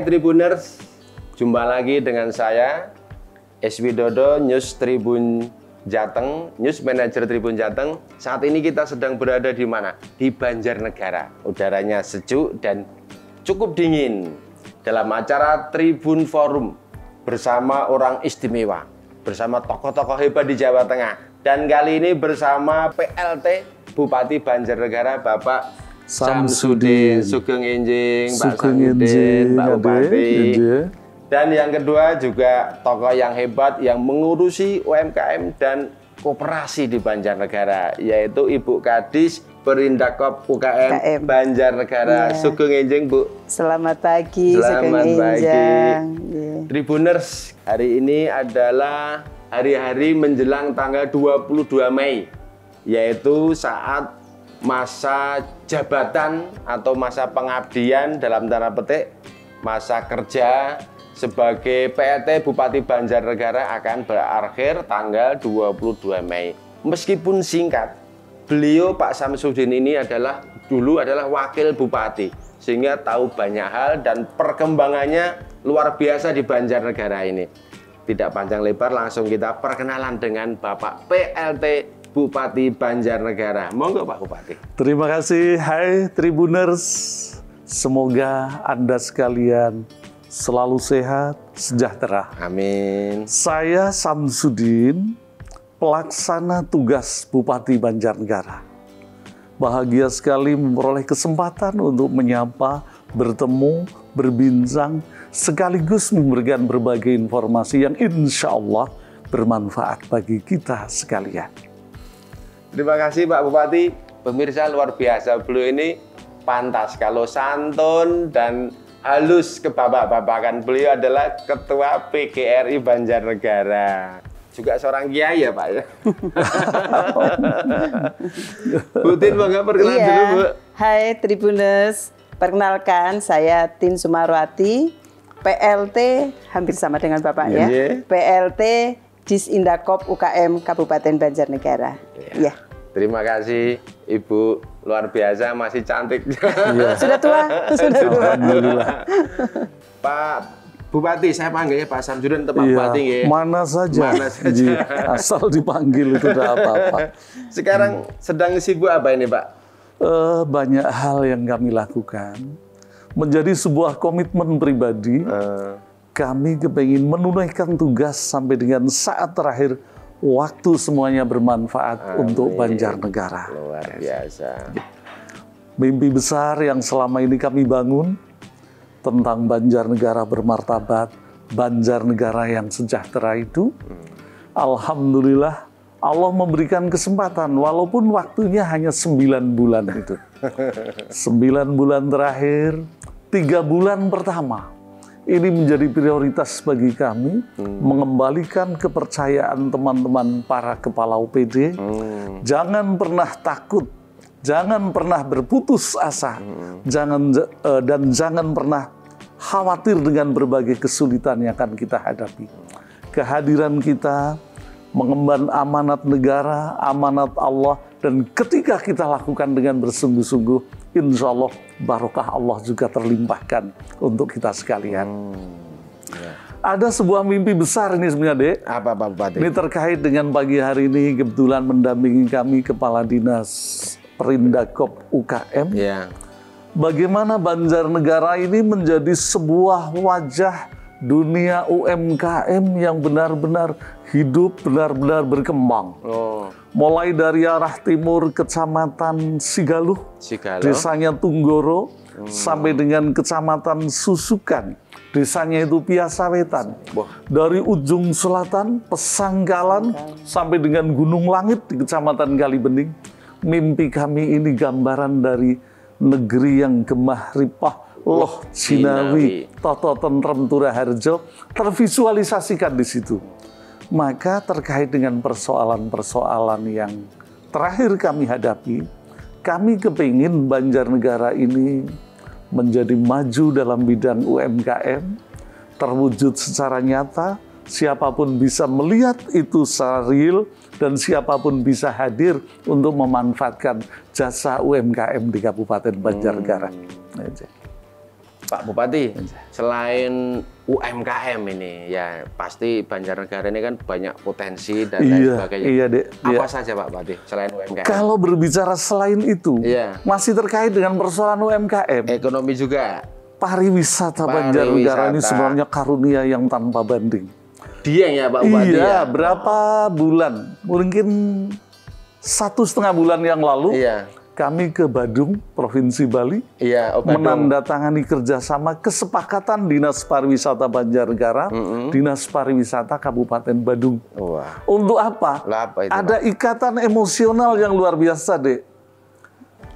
Hai Tribuners, jumpa lagi dengan saya S. Widodo, News Tribun Jateng, News Manager Tribun Jateng. Saat ini kita sedang berada di mana? Di Banjarnegara. Udaranya sejuk dan cukup dingin dalam acara Tribun Forum bersama orang istimewa, bersama tokoh-tokoh hebat di Jawa Tengah. Dan kali ini bersama PLT Bupati Banjarnegara, Bapak Samsudin Sugeng Enjing, Pak Samsudin, Pak Bupati. Dan yang kedua juga tokoh yang hebat yang mengurusi UMKM dan koperasi di Banjarnegara, yaitu Ibu Kadis Perindakop UKM Banjarnegara. Sugeng Enjing, Bu. Selamat pagi. Selamat pagi. Tribuners, hari ini adalah hari-hari menjelang tanggal 22 Mei, yaitu saat masa jabatan atau masa pengabdian dalam tanda petik masa kerja sebagai PLT Bupati Banjarnegara akan berakhir tanggal 22 Mei. Meskipun singkat, beliau Pak Samsudin ini dulu adalah wakil bupati, sehingga tahu banyak hal dan perkembangannya luar biasa di Banjarnegara ini. Tidak panjang lebar, langsung kita perkenalan dengan Bapak PLT Bupati Banjarnegara. Monggo Pak Bupati. Terima kasih. Hai Tribuners, semoga Anda sekalian selalu sehat, sejahtera. Amin. Saya Samsudin, pelaksana tugas Bupati Banjarnegara. Bahagia sekali memperoleh kesempatan untuk menyapa, bertemu, berbincang, sekaligus memberikan berbagai informasi yang insya Allah bermanfaat bagi kita sekalian. Terima kasih Pak Bupati. Pemirsa, luar biasa, beliau ini pantas kalau santun dan halus kebabak-babakan. Beliau adalah Ketua PGRI Banjarnegara, juga seorang kiai ya Pak ya. Bu Tin, monggo perkenalan dulu Bu. Hai Tribuners, perkenalkan saya Tin Sumarwati, PLT hampir sama dengan Bapak ya. PLT Disindakop UKM Kabupaten Banjarnegara. Ya. Terima kasih Ibu, luar biasa, masih cantik. Ya. Sudah tua? Sudah tua. Alhamdulillah. Pak Bupati, saya panggilnya Pak Samsudin atau Pak Bupati ya? Mana saja. Asal dipanggil itu udah apa-apa. Sekarang sedang sibuk apa ini Pak? Banyak hal yang kami lakukan. Menjadi sebuah komitmen pribadi. Kami kepingin menunaikan tugas sampai dengan saat terakhir waktu semuanya bermanfaat untuk Banjarnegara. Luar biasa. Mimpi besar yang selama ini kami bangun tentang Banjarnegara bermartabat, Banjarnegara yang sejahtera itu, alhamdulillah Allah memberikan kesempatan walaupun waktunya hanya 9 bulan itu. 9 bulan terakhir, 3 bulan pertama. Ini menjadi prioritas bagi kami, mengembalikan kepercayaan teman-teman para kepala OPD. Jangan pernah takut, jangan pernah berputus asa, jangan pernah khawatir dengan berbagai kesulitan yang akan kita hadapi. Kehadiran kita mengemban amanat negara, amanat Allah, dan ketika kita lakukan dengan bersungguh-sungguh, insya Allah barokah Allah juga terlimpahkan untuk kita sekalian. Ada sebuah mimpi besar ini sebenarnya, Dek. Apa Pak Bupati? Ini terkait dengan pagi hari ini kebetulan mendampingi kami Kepala Dinas Perindakop UKM. Ya. Bagaimana Banjarnegara ini menjadi sebuah wajah dunia UMKM yang benar-benar hidup, benar-benar berkembang. Mulai dari arah timur Kecamatan Sigaluh, desanya Tunggoro, sampai dengan Kecamatan Susukan, desanya itu Piasawetan. Dari ujung selatan, Pesanggalan, sampai dengan Gunung Langit di Kecamatan Kalibening. Mimpi kami ini gambaran dari negeri yang gemah ripah, Loh Jinawi, Toto Tentrem Turaharjo, tervisualisasikan di situ. Maka terkait dengan persoalan-persoalan yang terakhir kami hadapi, kami kepingin Banjarnegara ini menjadi maju dalam bidang UMKM, terwujud secara nyata, siapapun bisa melihat itu secara real, dan siapapun bisa hadir untuk memanfaatkan jasa UMKM di Kabupaten Banjarnegara. Pak Bupati, selain UMKM ini, ya pasti Banjarnegara ini kan banyak potensi dan lain sebagainya. Iya, Dek. Apa saja Pak Bupati selain UMKM? Kalau berbicara selain itu, masih terkait dengan persoalan UMKM. Ekonomi juga. Pariwisata Banjarnegara ini sebenarnya karunia yang tanpa banding. Dieng ya Pak Bupati? Iya, berapa bulan? Mungkin 1,5 bulan yang lalu. Kami ke Badung, Provinsi Bali, menandatangani kerjasama kesepakatan Dinas Pariwisata Banjarnegara, Dinas Pariwisata Kabupaten Badung. Untuk apa? Ada ikatan emosional yang luar biasa, Dek.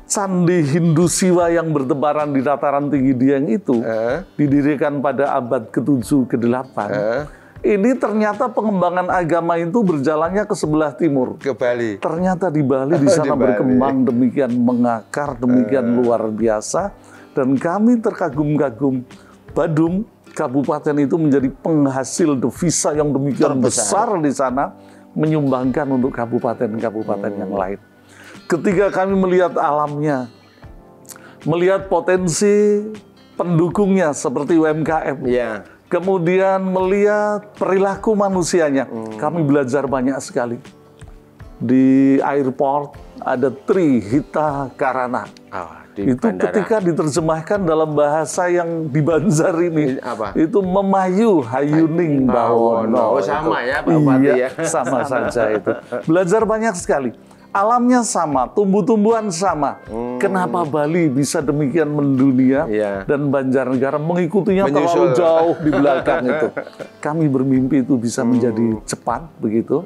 Candi Hindu Siwa yang bertebaran di dataran tinggi Dieng itu didirikan pada abad ke-7, ke-8. Ini ternyata pengembangan agama itu berjalannya ke sebelah timur. Ke Bali. Ternyata di Bali di sana berkembang demikian mengakar, demikian luar biasa. Dan kami terkagum-kagum. Badung, kabupaten itu menjadi penghasil devisa yang demikian besar di sana, menyumbangkan untuk kabupaten-kabupaten yang lain. Ketika kami melihat alamnya, melihat potensi pendukungnya seperti UMKM, kemudian melihat perilaku manusianya, kami belajar banyak sekali. Di airport ada Trihita Karana. Itu ketika diterjemahkan dalam bahasa yang di Banjar ini, itu memayu hayuning bawono. Oh sama ya Pak Bupati ya? Sama saja itu. Belajar banyak sekali. Alamnya sama, tumbuh-tumbuhan sama. Kenapa Bali bisa demikian mendunia dan Banjarnegara mengikutinya terlalu jauh di belakang itu? Kami bermimpi itu bisa menjadi cepat begitu.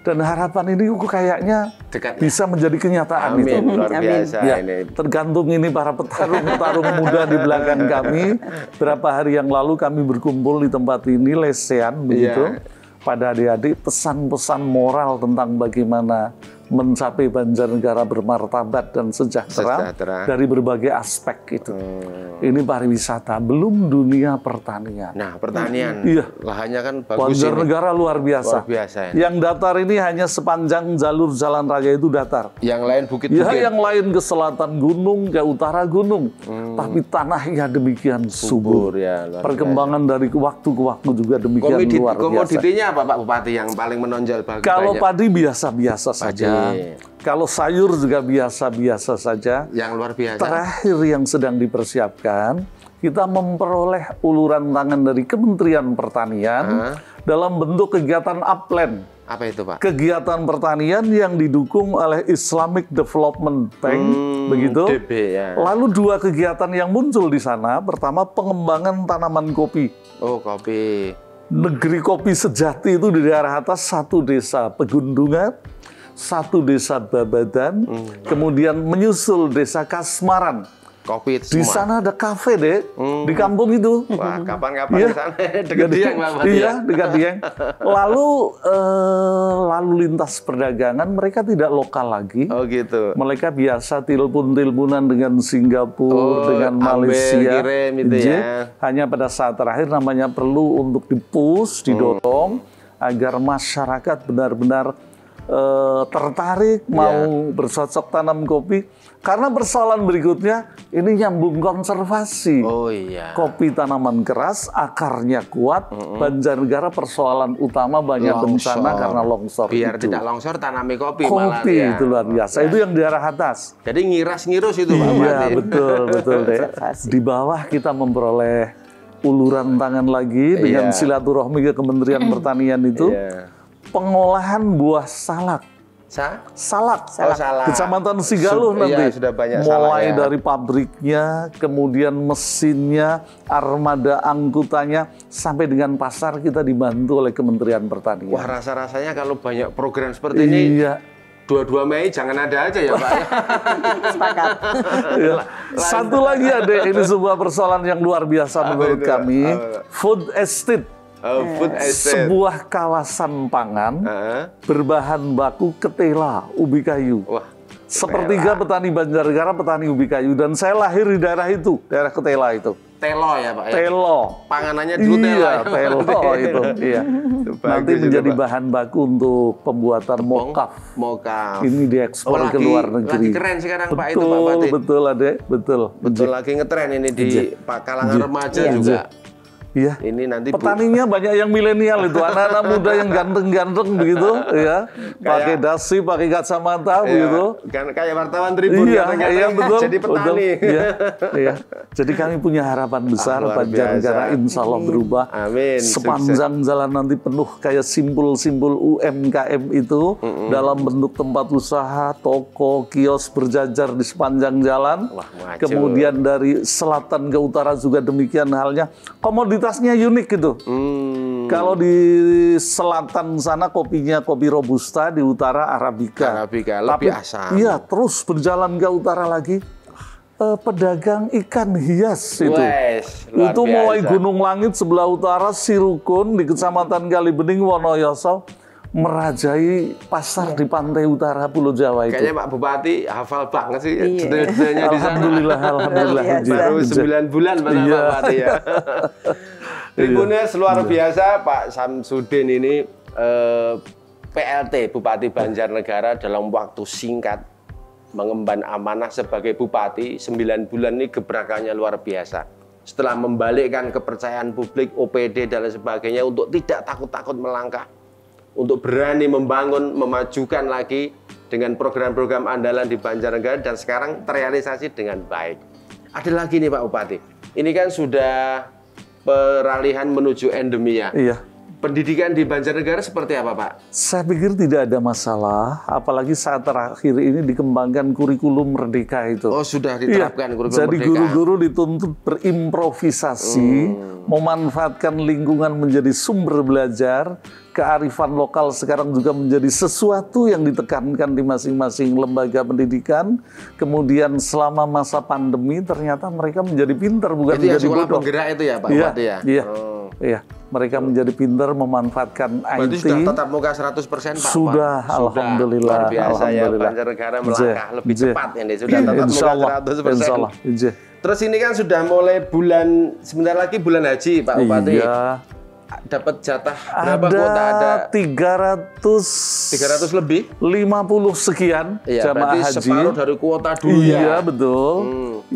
Dan harapan ini kayaknya bisa menjadi kenyataan. Amin, luar biasa ini. Tergantung ini para petarung-petarung muda di belakang kami. Berapa hari yang lalu kami berkumpul di tempat ini, lesehan begitu. Pada adik-adik pesan-pesan moral tentang bagaimana mencapai Banjarnegara bermartabat dan sejahtera dari berbagai aspek itu. Ini pariwisata, belum dunia pertanian. Nah, pertanian, lahannya kan bagus. Banjarnegara luar biasa. Yang datar ini hanya sepanjang jalur jalan raya itu datar. Yang lain bukit-bukit. Yang lain ke selatan gunung, ke utara gunung. Tapi tanahnya demikian subur. Perkembangan dari waktu ke waktu juga demikian luar biasa. Komoditinya apa Pak Bupati yang paling menonjol bagi Kalau padi biasa-biasa saja. Kalau sayur juga biasa-biasa saja. Yang luar biasa. Terakhir yang sedang dipersiapkan, kita memperoleh uluran tangan dari Kementerian Pertanian dalam bentuk kegiatan upland. Apa itu Pak? Kegiatan pertanian yang didukung oleh Islamic Development Bank, begitu. Lalu 2 kegiatan yang muncul di sana. Pertama, pengembangan tanaman kopi. Oh, kopi. Negeri kopi sejati itu di daerah atas, 1 desa Pegundungan, 1 desa Babadan, kemudian menyusul desa Kasmaran. Kopi di sana ada kafe, Dek, di kampung itu. Wah, kapan-kapan di sana dekat Dieng, Pak. Iya, dekat Dieng. Lalu lalu lintas perdagangan mereka tidak lokal lagi. Oh gitu. Mereka biasa tilpun-tilpunan dengan Singapura, dengan Malaysia. Kirim itu ya. Hanya pada saat terakhir namanya perlu untuk dipush, didorong agar masyarakat benar-benar tertarik mau bercocok tanam kopi, karena persoalan berikutnya ini nyambung konservasi. Kopi tanaman keras, akarnya kuat. Banjarnegara persoalan utama banyak bencana karena longsor. Biar tidak longsor, tanami kopi. Kopi itu luar biasa. Itu yang di arah atas. Jadi ngiras-ngirus itu Pak. Iya, betul deh. Di bawah kita memperoleh uluran tangan lagi dengan silaturahmi ke Kementerian Pertanian itu. Pengolahan buah salak. Salak. Kecamatan Sigaluh nanti. Sudah banyak mulai dari pabriknya, kemudian mesinnya, armada angkutannya, sampai dengan pasar kita dibantu oleh Kementerian Pertanian. Wah, rasa-rasanya kalau banyak program seperti ini, 22 Mei jangan ada aja ya Pak. Sepakat. Satu lagi ada, ini sebuah persoalan yang luar biasa menurut kami. Food estate. Food estate. Sebuah kawasan pangan berbahan baku ketela, ubi kayu. Sepertiga petani Banjarnegara petani ubi kayu, dan saya lahir di daerah itu, daerah ketela itu. telo ya Pak? Telo. Panganannya dulu telo. Iya, telo itu. Iya. Nanti menjadi bahan baku untuk pembuatan mokaf. Mokaf. Ini diekspor ke luar negeri. Lagi keren sekarang Pak betul, itu Pak Bupati. Betul, Adek. Betul. Betul lagi ngetren ini di kalangan remaja juga. Iya. Ini nanti petaninya banyak yang milenial itu, anak-anak muda yang ganteng-ganteng begitu, ya, pakai dasi, pakai kacamata begitu. Kan kayak wartawan Tribun. Iya, betul. Jadi petani. Iya. Jadi kami punya harapan besar Banjarnegara insya Allah berubah. Amin. Sepanjang jalan nanti penuh kayak simbol-simbol UMKM itu dalam bentuk tempat usaha, toko, kios berjajar di sepanjang jalan. Wah, kemudian dari selatan ke utara juga demikian halnya. Komoditasnya unik gitu. Kalau di selatan sana kopinya kopi Robusta, di utara Arabica. Arabica lebih asam. Iya, terus berjalan ke utara lagi. Pedagang ikan hias itu. Itu mulai Gunung Langit sebelah utara, Sirukun di Kecamatan Kalibening, Wonoyoso, merajai pasar di pantai utara Pulau Jawa itu. Kayaknya Pak Bupati hafal banget sih detailnya di sana. Alhamdulillah. Baru 9 bulan Pak Bupati ya. Tribuners luar biasa Pak Samsudin ini PLT Bupati Banjarnegara dalam waktu singkat mengemban amanah sebagai Bupati 9 bulan ini gebrakannya luar biasa. Setelah membalikkan kepercayaan publik, OPD dan lain sebagainya untuk tidak takut-takut melangkah, untuk berani membangun, memajukan lagi dengan program-program andalan di Banjarnegara dan sekarang terrealisasi dengan baik. Ada lagi nih Pak Bupati, ini kan sudah peralihan menuju endemi ya. Iya. Pendidikan di Banjarnegara seperti apa Pak? Saya pikir tidak ada masalah, apalagi saat terakhir ini dikembangkan kurikulum merdeka itu. Oh sudah diterapkan kurikulum jadi merdeka. Jadi guru-guru dituntut berimprovisasi, memanfaatkan lingkungan menjadi sumber belajar, kearifan lokal sekarang juga menjadi sesuatu yang ditekankan di masing-masing lembaga pendidikan. Kemudian selama masa pandemi ternyata mereka menjadi pintar, bukan itu menjadi sekolah bodoh. Penggerak itu ya Pak Bupati ya? Iya. Iya, mereka menjadi pintar memanfaatkan berarti IT. Sudah tatap muka 100% Pak? Sudah, alhamdulillah. Luar biasa ya, Banjarnegara melangkah lebih cepat ini. Sudah tatap muka 100%. Terus ini kan sudah mulai sebentar lagi bulan haji Pak Bupati. Iya. Dapat jatah berapa kuota ada? 300 lebih? 50 sekian jamaah haji. Separuh dari kuota dulu ya? Iya, betul.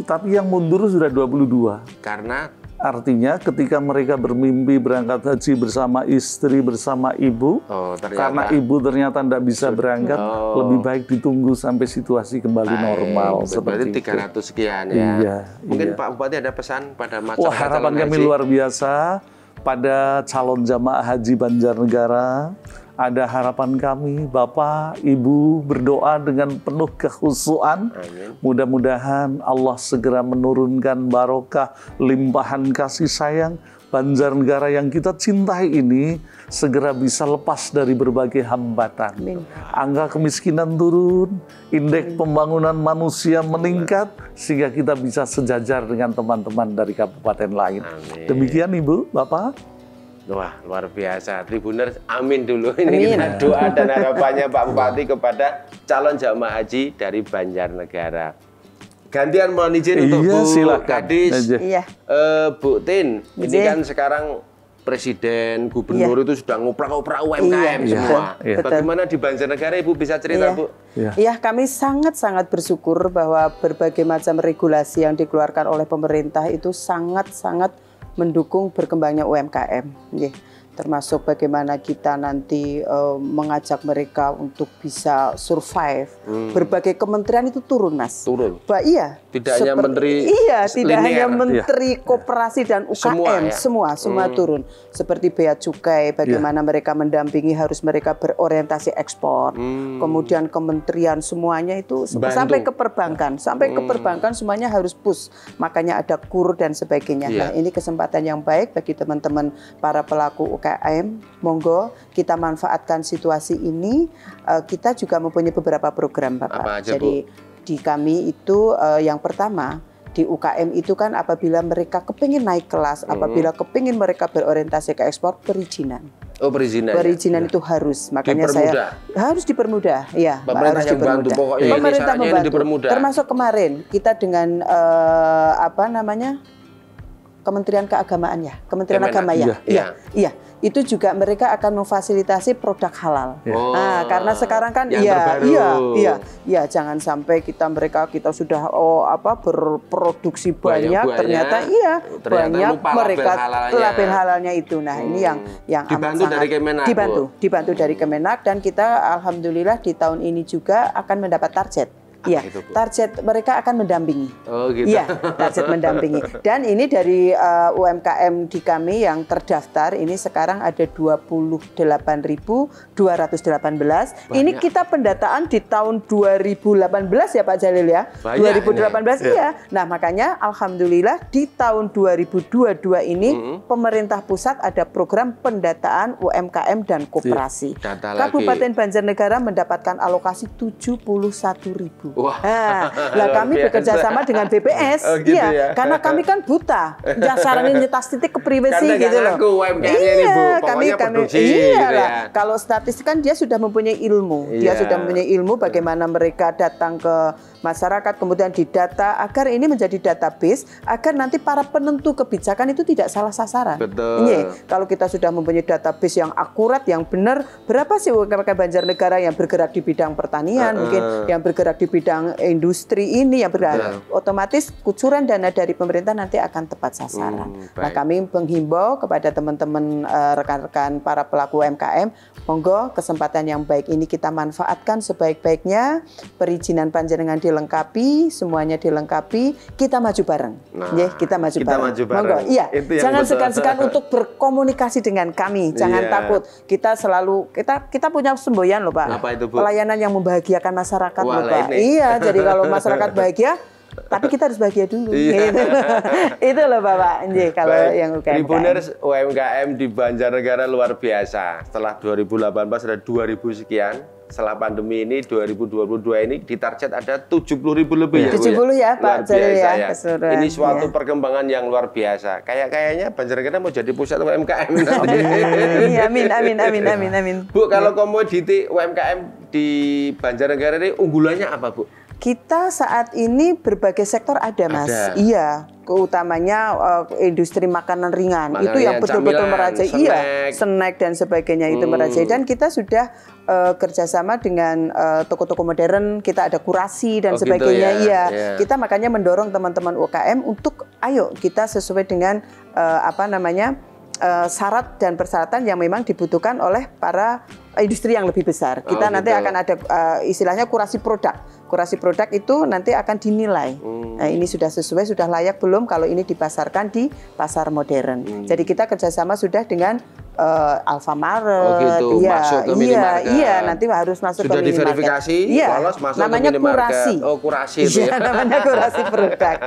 Tapi yang mundur sudah 22. Karena? Artinya ketika mereka bermimpi berangkat haji bersama istri, bersama ibu, karena ibu ternyata tidak bisa berangkat, lebih baik ditunggu sampai situasi kembali normal. Berarti 300 sekian ya? Iya. Mungkin Pak Bupati ada pesan pada masyarakat? Wah, harapan kami luar biasa pada calon jamaah haji Banjarnegara. Ada harapan kami, Bapak, Ibu berdoa dengan penuh kekhusyuan. Mudah-mudahan Allah segera menurunkan barokah, limpahan kasih sayang. Banjarnegara yang kita cintai ini segera bisa lepas dari berbagai hambatan. Angka kemiskinan turun, indeks pembangunan manusia meningkat, sehingga kita bisa sejajar dengan teman-teman dari kabupaten lain. Demikian Ibu, Bapak. Wah, luar biasa. Tribuners, amin dulu. Ini kita doa dan harapannya Pak Bupati kepada calon jamaah haji dari Banjarnegara. Gantian mohon izin untuk Bu Kadis, Bu Tin. Ini kan sekarang Presiden, Gubernur itu sudah ngoprak-ngoprak UMKM semua. Bagaimana di Banjarnegara Ibu bisa cerita Bu? Iya, kami sangat-sangat bersyukur bahwa berbagai macam regulasi yang dikeluarkan oleh pemerintah itu sangat-sangat mendukung berkembangnya UMKM, termasuk bagaimana kita nanti mengajak mereka untuk bisa survive. Berbagai kementerian itu turun, Mas. Turun. Iya. Tidak hanya menteri. Iya, tidak hanya menteri koperasi dan UKM, semua turun. Seperti bea cukai, bagaimana mereka mendampingi, harus mereka berorientasi ekspor. Kemudian kementerian semuanya itu sampai ke perbankan, semuanya harus push. Makanya ada KUR dan sebagainya. Nah, ini kesempatan yang baik bagi teman-teman para pelaku UKM. Monggo kita manfaatkan situasi ini. Kita juga mempunyai beberapa program, Bapak. Apa aja, jadi di kami itu yang pertama di UKM itu kan apabila mereka kepingin naik kelas, apabila kepingin mereka berorientasi ke ekspor, perizinan. Oh, perizinan. Perizinan itu harus, makanya saya harus dipermudah. Ya, pemerintah yang bantu pokoknya. Pemerintah membantu. Dipermudah. Termasuk kemarin kita dengan Kementerian Keagamaan ya, Kementerian Agama ya, iya. Itu juga mereka akan memfasilitasi produk halal. Nah, karena sekarang kan iya, jangan sampai kita sudah berproduksi banyak, ternyata banyak mereka label halalnya itu. Nah, ini yang dibantu dari Kemenak. Dibantu dari Kemenak, dan kita alhamdulillah di tahun ini juga akan mendapat target. Iya, target mereka akan mendampingi. Oh gitu. Iya, target mendampingi. Dan ini dari UMKM di kami yang terdaftar ini sekarang ada 28.218. Ini kita pendataan di tahun 2018 ya Pak Jalil ya. Banyak 2018 iya. Nah, makanya alhamdulillah di tahun 2022 ini pemerintah pusat ada program pendataan UMKM dan koperasi. Kabupaten Banjarnegara mendapatkan alokasi 71.000. Wah. Nah, kami bekerja sama dengan BPS, karena kami kan buta, sarannya nyetas titik ke privasi gitu loh. Kami kalau statistik kan dia sudah mempunyai ilmu, bagaimana mereka datang ke masyarakat, kemudian didata agar ini menjadi database, agar nanti para penentu kebijakan itu tidak salah sasaran. Betul. Kalau kita sudah mempunyai database yang akurat, yang benar, berapa sih UMKM Banjarnegara yang bergerak di bidang pertanian, mungkin yang bergerak di bidang industri ini, yang bergerak, otomatis kucuran dana dari pemerintah nanti akan tepat sasaran. Nah, kami menghimbau kepada teman-teman rekan-rekan para pelaku UMKM, monggo kesempatan yang baik ini kita manfaatkan sebaik-baiknya, perizinan panjenengan dilengkapi, semuanya dilengkapi, kita maju bareng. Kita maju bareng. Monggo, iya. Jangan segan-segan untuk berkomunikasi dengan kami, jangan takut. Kita selalu kita punya semboyan loh Pak. Apa itu, Bu? Pelayanan yang membahagiakan masyarakat loh Pak. Iya, jadi kalau masyarakat bahagia, tapi kita harus bahagia dulu. Gitu. Itu loh Bapak. Kalau yang UMKM. Tribuners UMKM di Banjarnegara luar biasa. Setelah 2018 ada 2.000 sekian. Setelah pandemi ini 2022 ini ditarget ada 70.000 lebih. 70 ya Pak. Ya. Ini suatu perkembangan yang luar biasa. Kayaknya Banjarnegara mau jadi pusat UMKM nanti. Amin. Bu, kalau komoditi UMKM di Banjarnegara ini unggulannya apa, Bu? Kita saat ini berbagai sektor ada, Mas. Iya, keutamanya industri makanan ringan. Itu yang betul-betul merajai. Snack dan sebagainya itu merajai. Dan kita sudah kerjasama dengan toko-toko modern. Kita ada kurasi dan sebagainya. Gitu ya? Kita makanya mendorong teman-teman UKM untuk ayo kita sesuai dengan syarat dan persyaratan yang memang dibutuhkan oleh para industri yang lebih besar. Kita nanti akan ada istilahnya kurasi produk. Kurasi produk itu nanti akan dinilai. Nah, ini sudah sesuai, sudah layak belum kalau ini dipasarkan di pasar modern. Jadi kita kerjasama sudah dengan Alfamart, masuk ke minimarket. Nanti harus masuk sudah ke minimarket. Sudah diverifikasi, lolos masuk namanya ke minimarket. Kurasi. Oh, kurasi itu ya. Namanya kurasi produk.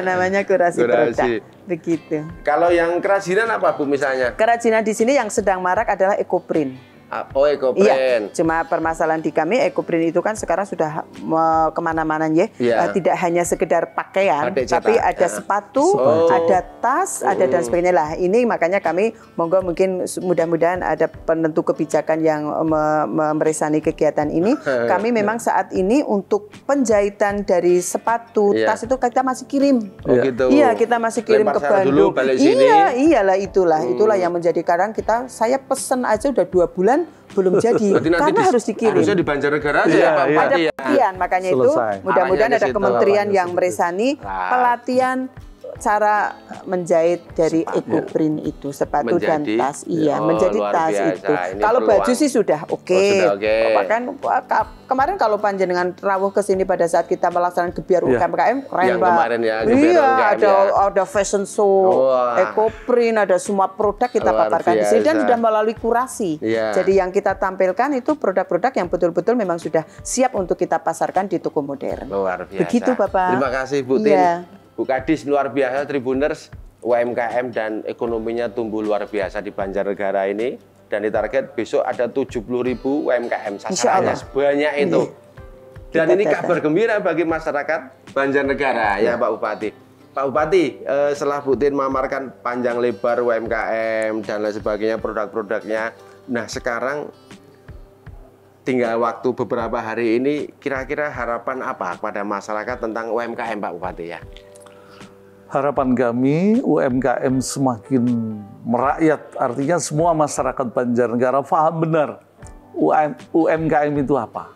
Namanya kurasi produk. Begitu. Kalau yang kerajinan apa Bu misalnya? Kerajinan di sini yang sedang marak adalah ekoprint. Oh, ekoprint. Iya, cuma permasalahan di kami ekoprint itu kan sekarang sudah kemana-mana tidak hanya sekedar pakaian, tapi ada sepatu, ada tas, ada dan sebagainya lah. Ini makanya kami mungkin mudah-mudahan ada penentu kebijakan yang meresani kegiatan ini. Kami memang saat ini untuk penjahitan dari sepatu, tas itu kita masih kirim. Iya, kita masih kirim ke Bandung. Iyalah itulah yang menjadi kadang saya pesen aja udah 2 bulan belum jadi karena harus dikirim. Harusnya di Banjarnegara aja ya Pak Bupati. Ada pelatihan, makanya itu mudah-mudahan ada kementerian yang meresani pelatihan cara menjahit dari ekoprint itu sepatu dan tas. Menjadi tas itu. Kalau baju sih sudah oke. Bahkan kemarin kalau panjenengan rawuh ke sini pada saat kita melaksanakan gebiar UMKM keren Pak. Ada fashion show, ekoprint, ada semua produk kita paparkan di sini dan sudah melalui kurasi. Jadi yang kita tampilkan itu produk-produk yang betul-betul memang sudah siap untuk kita pasarkan di toko modern. Luar biasa. Begitu Bapak. Terima kasih Bu Tin. Bu Kadis, luar biasa Tribuners, UMKM dan ekonominya tumbuh luar biasa di Banjarnegara ini. Dan ditarget besok ada 70.000 UMKM, sasarannya sebanyak itu. Dan ini kabar gembira bagi masyarakat Banjarnegara ya Pak Bupati. Pak Bupati, setelah Bu Tin memaparkan panjang lebar UMKM dan lain sebagainya, produk-produknya. Nah sekarang tinggal waktu beberapa hari ini, kira-kira harapan apa pada masyarakat tentang UMKM Pak Bupati ya? harapan kami UMKM semakin merakyat, artinya semua masyarakat Banjarnegara paham benar UMKM itu apa.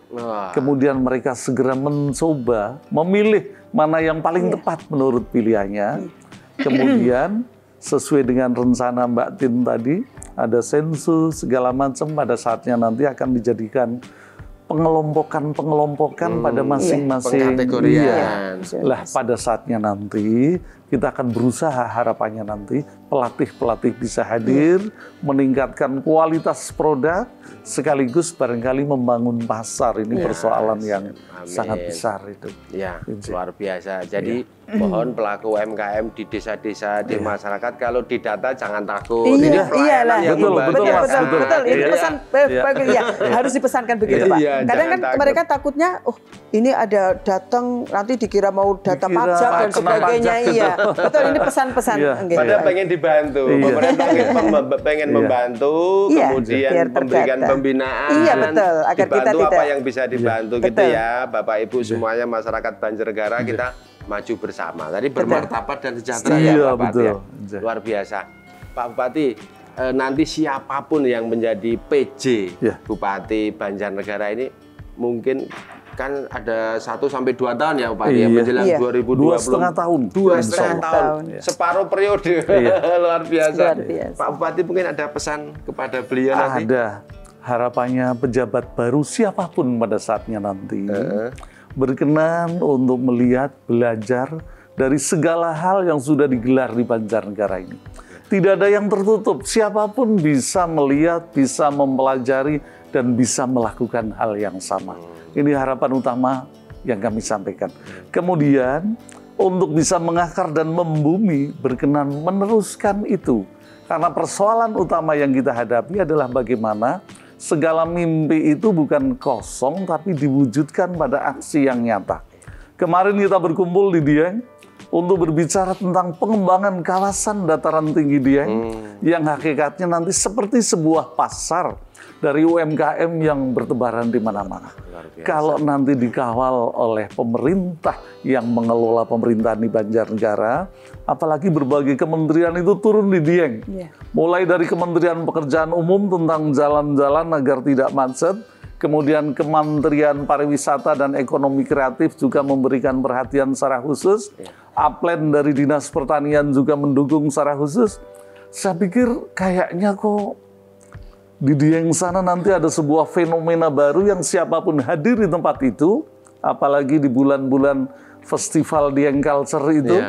Kemudian mereka segera mencoba memilih mana yang paling tepat menurut pilihannya. Kemudian sesuai dengan rencana Mbak Tin tadi, ada sensus segala macam, pada saatnya nanti akan dijadikan pengelompokan pada masing-masing. Pengkategorian. Lah pada saatnya nanti kita akan berusaha, harapannya nanti pelatih-pelatih bisa hadir, meningkatkan kualitas produk, sekaligus barangkali membangun pasar. Ini persoalan yang sangat besar itu. Ya, luar biasa. Jadi mohon pelaku UMKM di desa-desa, di masyarakat, kalau didata jangan takut. Iya, iyalah. Betul. Itu pesan bagus ya. Harus dipesankan begitu, Pak. Kadang kan mereka takutnya, oh ini ada datang nanti dikira mau data pajak dan sebagainya. Iya, betul. Ini pesan-pesan. Padahal pengen dibantu. Pemerintah pengen membantu, kemudian memberikan pembinaan. Iya, betul. Agar kita dibantu tidak apa yang bisa dibantu gitu ya, Bapak Ibu semuanya, masyarakat Banjarnegara, kita maju bersama. Tadi bermartabat dan sejahtera ya Pak Bupati. Luar biasa. Pak Bupati, nanti siapapun yang menjadi PJ Bupati Banjarnegara ini, mungkin kan ada 1 sampai 2 tahun ya Bupati, ya, menjelang 2020. 2,5 tahun. 2,5 tahun. Separuh periode. Luar biasa. Pak Bupati mungkin ada pesan kepada beliau nanti? Ada. Harapannya pejabat baru siapapun pada saatnya nanti berkenan untuk melihat, belajar dari segala hal yang sudah digelar di Banjarnegara ini. Tidak ada yang tertutup, siapapun bisa melihat, bisa mempelajari, dan bisa melakukan hal yang sama. Ini harapan utama yang kami sampaikan. Kemudian, untuk bisa mengakar dan membumi, berkenan meneruskan itu. Karena persoalan utama yang kita hadapi adalah bagaimana segala mimpi itu bukan kosong, tapi diwujudkan pada aksi yang nyata. Kemarin kita berkumpul di Dieng untuk berbicara tentang pengembangan kawasan dataran tinggi Dieng, yang hakikatnya nanti seperti sebuah pasar dari UMKM yang bertebaran di mana-mana. Kalau nanti dikawal oleh pemerintah yang mengelola pemerintahan di Banjarnegara, apalagi berbagai kementerian itu turun di Dieng. Mulai dari Kementerian Pekerjaan Umum tentang jalan-jalan agar tidak macet, kemudian Kementerian Pariwisata dan Ekonomi Kreatif juga memberikan perhatian secara khusus, Aplen dari Dinas Pertanian juga mendukung secara khusus. Saya pikir kayaknya kok di Dieng sana nanti ada sebuah fenomena baru yang siapapun hadir di tempat itu, apalagi di bulan-bulan festival Dieng Culture itu,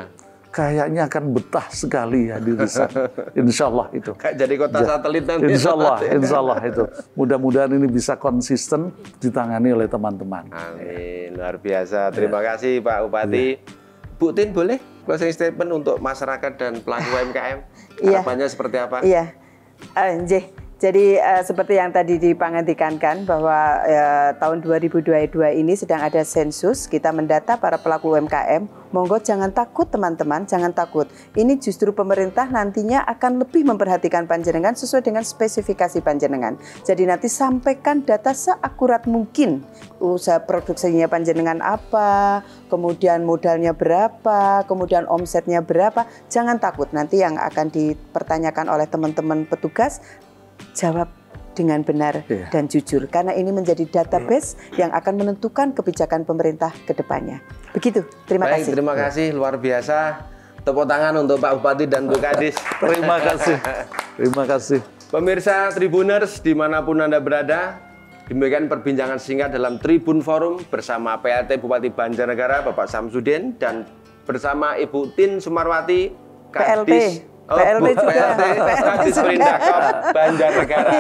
kayaknya akan betah sekali hadir di sana. Insya Allah itu. Kayak jadi kota satelit nanti. Insya Allah itu. Mudah-mudahan ini bisa konsisten ditangani oleh teman-teman. Amin. Luar biasa. Terima kasih Pak Bupati. Bu Tin, boleh closing statement untuk masyarakat dan pelaku UMKM? Harapannya seperti apa? Iya. Jadi seperti yang tadi dipangantikan bahwa tahun 2022 ini sedang ada sensus, kita mendata para pelaku UMKM. Monggo jangan takut teman-teman, jangan takut. Ini justru pemerintah nantinya akan lebih memperhatikan panjenengan sesuai dengan spesifikasi panjenengan. Jadi nanti sampaikan data seakurat mungkin. Usaha produksinya panjenengan apa, kemudian modalnya berapa, kemudian omsetnya berapa. Jangan takut, nanti yang akan dipertanyakan oleh teman-teman petugas, jawab dengan benar dan jujur, karena ini menjadi database yang akan menentukan kebijakan pemerintah ke depannya. Begitu, terima kasih. Terima kasih, luar biasa. Tepuk tangan untuk Pak Bupati dan Bu Kadis. Terima kasih. Terima kasih. Pemirsa Tribuners dimanapun Anda berada, demikian perbincangan singkat dalam Tribun Forum bersama PLT Bupati Banjarnegara Bapak Samsudin dan bersama Ibu Tin Sumarwati, Kadis. PLT juga. Kadis Perindakop Banjarnegara.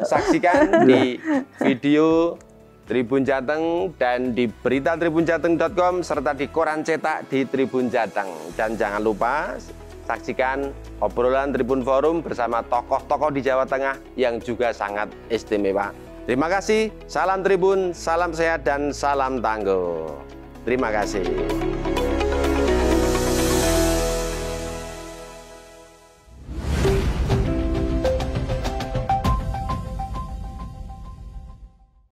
Saksikan di video Tribun Jateng dan di berita tribunjateng.com serta di koran cetak di Tribun Jateng. Dan jangan lupa saksikan obrolan Tribun Forum bersama tokoh-tokoh di Jawa Tengah yang juga sangat istimewa. Terima kasih, salam Tribun, salam sehat dan salam tangguh. Terima kasih.